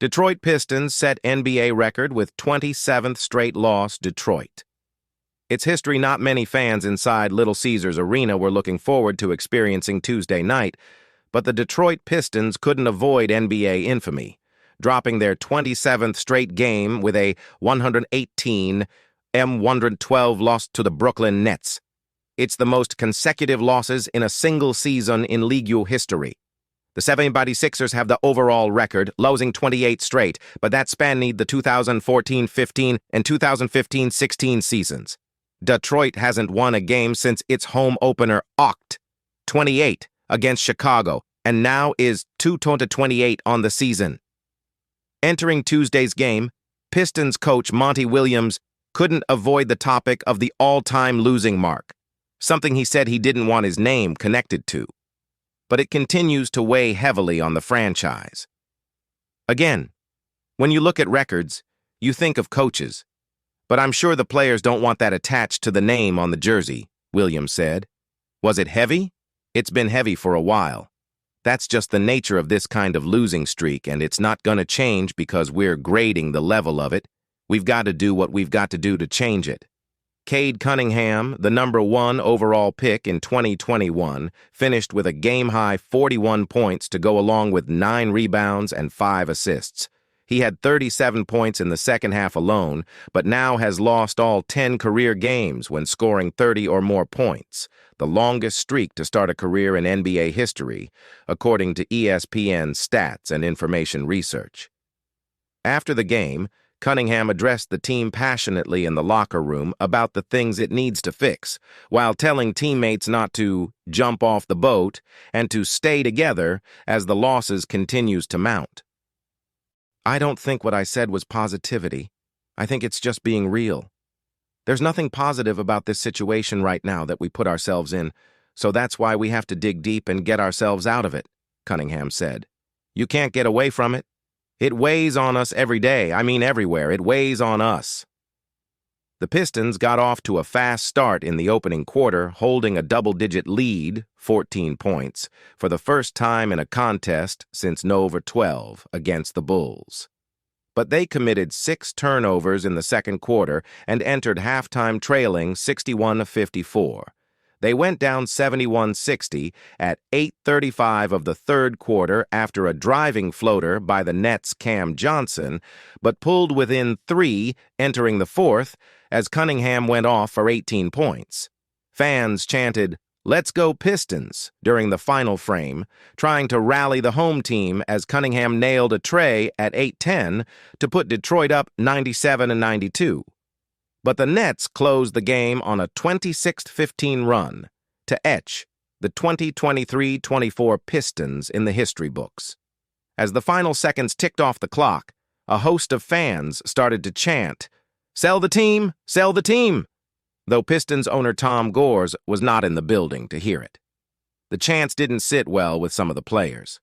Detroit Pistons set NBA record with 27th straight loss. Detroit. It's history not many fans inside Little Caesars Arena were looking forward to experiencing Tuesday night, but the Detroit Pistons couldn't avoid NBA infamy, dropping their 27th straight game with a 118-112 loss to the Brooklyn Nets. It's the most consecutive losses in a single season in league history. The 76ers have the overall record, losing 28 straight, but that spanned the 2014-15 and 2015-16 seasons. Detroit hasn't won a game since its home opener, Oct. 28 against Chicago, and now is 2-28 on the season. Entering Tuesday's game, Pistons coach Monty Williams couldn't avoid the topic of the all-time losing mark, something he said he didn't want his name connected to. But it continues to weigh heavily on the franchise. Again, when you look at records, you think of coaches. But I'm sure the players don't want that attached to the name on the jersey, Williams said. Was it heavy? It's been heavy for a while. That's just the nature of this kind of losing streak, and it's not going to change because we're grading the level of it. We've got to do what we've got to do to change it. Cade Cunningham, the #1 overall pick in 2021, finished with a game-high 41 points to go along with 9 rebounds and 5 assists. He had 37 points in the second half alone, but now has lost all 10 career games when scoring 30 or more points, the longest streak to start a career in NBA history, according to ESPN Stats and Information Research. After the game, Cunningham addressed the team passionately in the locker room about the things it needs to fix, while telling teammates not to jump off the boat and to stay together as the losses continues to mount. I don't think what I said was positivity. I think it's just being real. There's nothing positive about this situation right now that we put ourselves in, so that's why we have to dig deep and get ourselves out of it, Cunningham said. You can't get away from it. It weighs on us every day. I mean everywhere. It weighs on us. The Pistons got off to a fast start in the opening quarter, holding a double-digit lead, 14 points, for the first time in a contest since November 12 against the Bulls. But they committed 6 turnovers in the second quarter and entered halftime trailing 61-54. They went down 71-60 at 8:35 of the third quarter after a driving floater by the Nets' Cam Johnson, but pulled within 3 entering the fourth as Cunningham went off for 18 points. Fans chanted, "Let's go Pistons," during the final frame, trying to rally the home team as Cunningham nailed a tray at 8:10 to put Detroit up 97-92. But the Nets closed the game on a 26-15 run to etch the 2023-24 Pistons in the history books. As the final seconds ticked off the clock, a host of fans started to chant, "Sell the team! Sell the team!" though Pistons owner Tom Gores was not in the building to hear it. The chants didn't sit well with some of the players.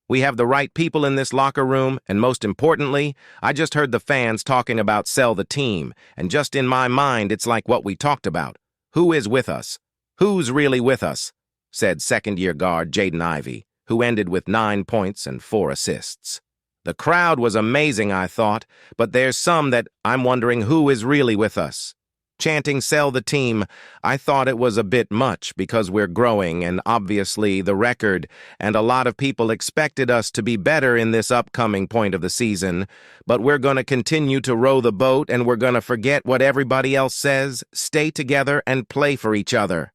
We have the right people in this locker room, and most importantly, I just heard the fans talking about sell the team, and just in my mind, it's like what we talked about. Who is with us? Who's really with us? Said second-year guard Jaden Ivey, who ended with 9 points and 4 assists. The crowd was amazing, I thought, but there's some that I'm wondering who is really with us. Chanting sell the team, I thought it was a bit much because we're growing and obviously the record, and a lot of people expected us to be better in this upcoming point of the season, but we're going to continue to row the boat and we're going to forget what everybody else says, stay together and play for each other.